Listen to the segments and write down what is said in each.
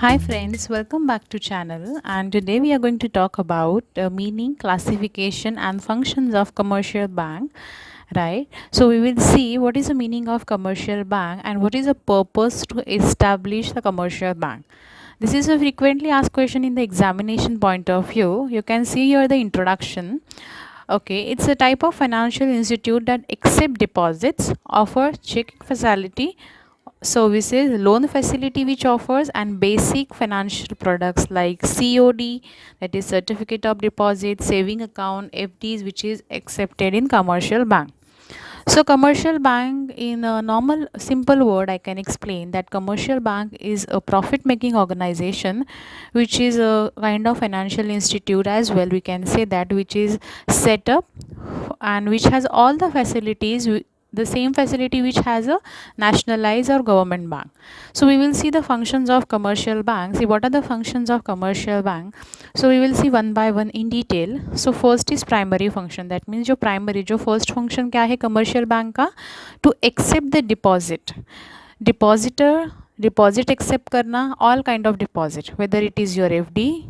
Hi friends, welcome back to channel, and today we are going to talk about meaning, classification and functions of commercial bank, right? So we will see what is the meaning of commercial bank and what is the purpose to establish the commercial bank. This is a frequently asked question in the examination point of view. You can see here the introduction. Okay, it's a type of financial institute that accept deposits, offer checking facility, services, loan facility which offers, and basic financial products like COD, that is certificate of deposit, saving account, FDs, which is accepted in commercial bank. So commercial bank, in a normal simple word I can explain that commercial bank is a profit making organization, which is a kind of financial institute as well, we can say that, which is set up and which has all the facilities, the same facility which has a nationalized or government bank. So we will see the functions of commercial bank. See what are the functions of commercial bank. So we will see one by one in detail. So first is primary function. That means जो first function क्या है commercial bank का, to accept the deposit. Deposit accept करना, all kind of deposit, whether it is your FD,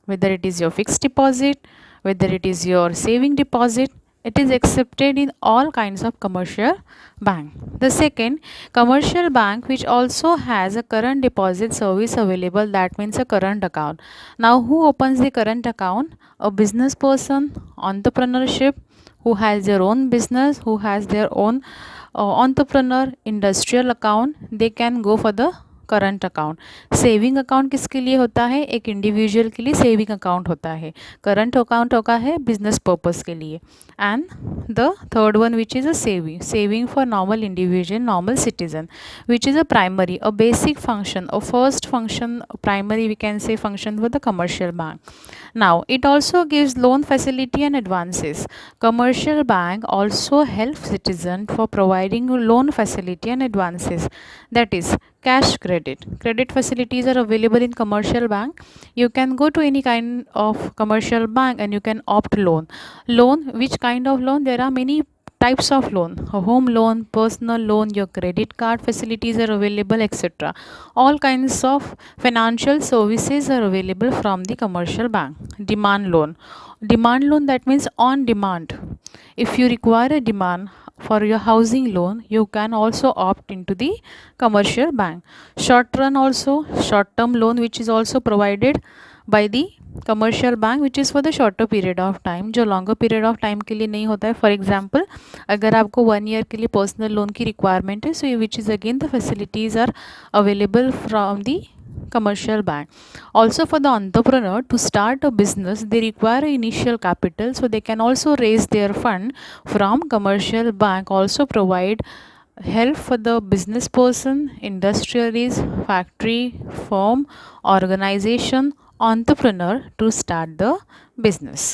whether it is your fixed deposit, whether it is your saving deposit, it is accepted in all kinds of commercial bank. The second, commercial bank which also has a current deposit service available, that means a current account. Now who opens the current account? A business person, entrepreneurship, who has their own business, who has their own entrepreneur industrial account, they can go for the current account. Saving account किसके लिए होता है? एक individual के लिए saving account होता है. Current account होता है बिजनेस पर्पस के लिए. And the third one which is a saving for normal individual, normal citizen, which is a primary, a basic function, a first function, primary we can say function for the commercial bank. Now, it also gives loan facility and advances. Commercial bank also helps citizen for providing loan facility and advances. That is cash credit. Credit facilities are available in commercial bank. You can go to any kind of commercial bank and you can opt loan. Loan, which kind of loan? There are many types of loan: a home loan, personal loan, your credit card facilities are available, etc. All kinds of financial services are available from the commercial bank. Demand loan, that means on demand. If you require a demand for your housing loan, you can also opt into the commercial bank. Short term loan, which is also provided by the commercial bank, which is for the shorter period of time, जो longer period of time के लिए नहीं होता है. For example, अगर आपको 1 year के लिए पर्सनल लोन की रिक्वायरमेंट है, so which is again the facilities are available from the commercial bank. Also for the entrepreneur to start a business, they require initial capital, so they can also raise their fund from commercial bank. Also provide help for the business person, industrialist, factory, firm, organization, entrepreneur to start the business.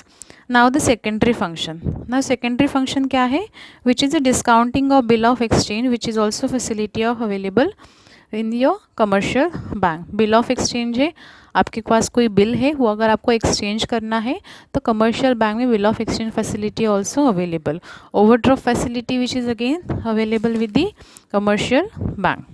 Now the secondary function. Now secondary function क्या है? Which is a discounting of bill of exchange, which is also facility of available in your commercial bank. Bill of exchange है, आपके पास कोई bill है, वो अगर आपको exchange करना है तो कमर्शियल बैंक में bill of exchange facility also available. Overdraft facility which is again available with the commercial bank.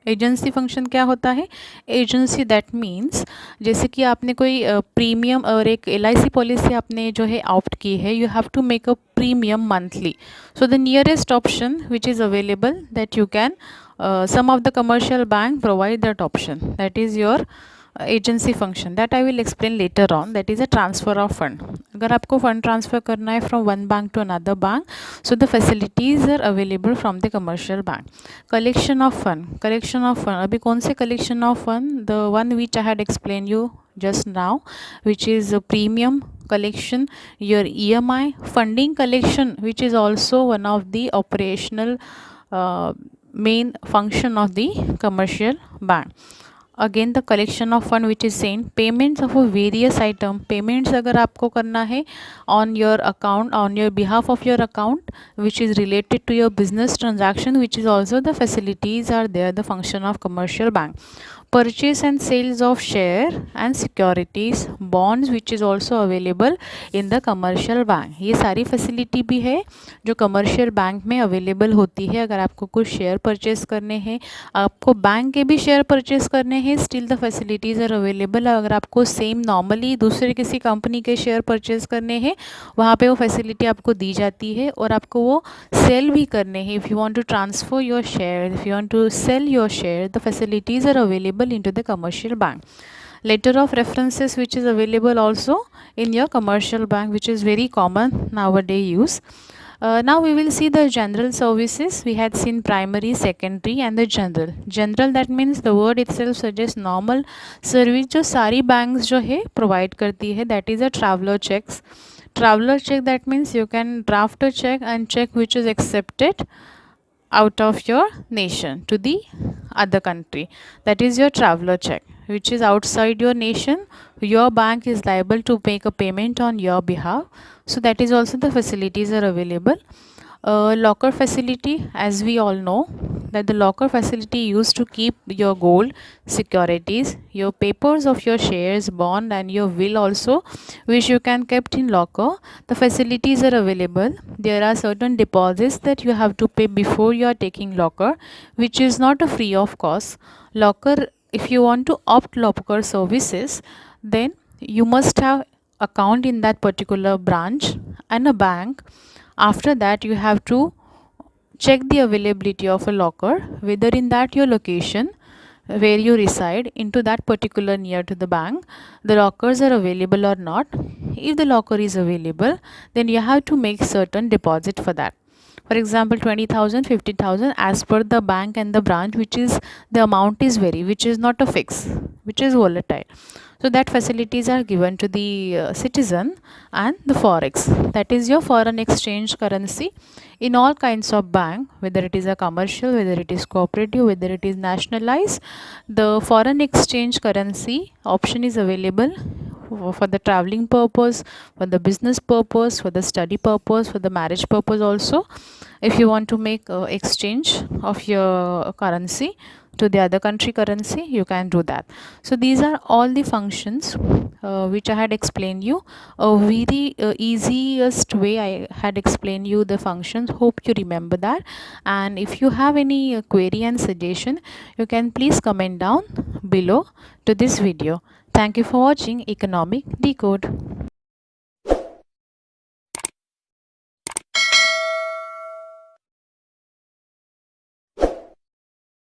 Agency function क्या होता है? एजेंसी दैट मीन्स, जैसे कि आपने कोई प्रीमियम और एक LIC पॉलिसी आपने जो है ऑप्ट की है, you have to make a premium monthly. So the nearest option which is available that you can, some of the commercial bank provide that option, that is your agency function, that I will explain later on. That is a transfer of fund. अगर आपको fund transfer करना है from one bank to another bank, so the facilities are available from the commercial bank. Collection of fund. अभी कौन से collection of fund? The one which I had explained you just now, which is a premium collection, your EMI funding collection, which is also one of the operational main function of the commercial bank. Again the collection of fund which is same. Payments of various item. Payments अगर आपको करना है on your account, on your behalf of your account which is related to your business transaction, which is also the facilities are there, the function of commercial bank. purchase and sales of share and securities, bonds which is also available in the commercial bank. ये सारी facility भी है जो commercial bank में available होती है. अगर आपको कुछ शेयर परचेस करने हैं, आपको बैंक के भी शेयर परचेस करने हैं, still the facilities are available. अगर आपको सेम नॉर्मली दूसरे किसी कंपनी के शेयर परचेस करने हैं, वहाँ पे वो फैसिलिटी आपको दी जाती है. और आपको वो सेल भी करने हैं. If you want to transfer your share, if you want to sell your share, the facilities are available into the commercial bank. Letter of references which is available also in your commercial bank, which is very common nowadays use. Now we will see the general services. We had seen primary, secondary and the general. General, that means the word itself suggests normal service जो सारी banks जो है provide करती है. That is a traveler checks. Traveler check, that means you can draft a check and check which is accepted out of your nation to the other country. That is your traveler check, which is outside your nation. Your bank is liable to make a payment on your behalf. So that is also the facilities are available. Locker facility, as we all know that the locker facility used to keep your gold, securities, your papers of your shares, bond and your will also, which you can kept in locker. The facilities are available. There are certain deposits that you have to pay before you are taking locker, which is not a free of cost. Locker, if you want to opt locker services, then you must have account in that particular branch and a bank. After that you have to check the availability of a locker, whether in that your location where you reside into that particular near to the bank the lockers are available or not. If the locker is available, then you have to make certain deposit for that. For example, 20,000, 50,000 as per the bank and the branch, which is the amount is vary, which is not a fix, which is volatile. So that facilities are given to the citizen. And the forex, that is your foreign exchange currency in all kinds of bank, whether it is a commercial, whether it is cooperative, whether it is nationalized, the foreign exchange currency option is available for the traveling purpose, for the business purpose, for the study purpose, for the marriage purpose also. If you want to make exchange of your currency to the other country currency, you can do that. So these are all the functions which I had explained you. A very easiest way I had explained you the functions. Hope you remember that. And if you have any query and suggestion, you can please comment down below to this video. Thank you for watching Economic Decode.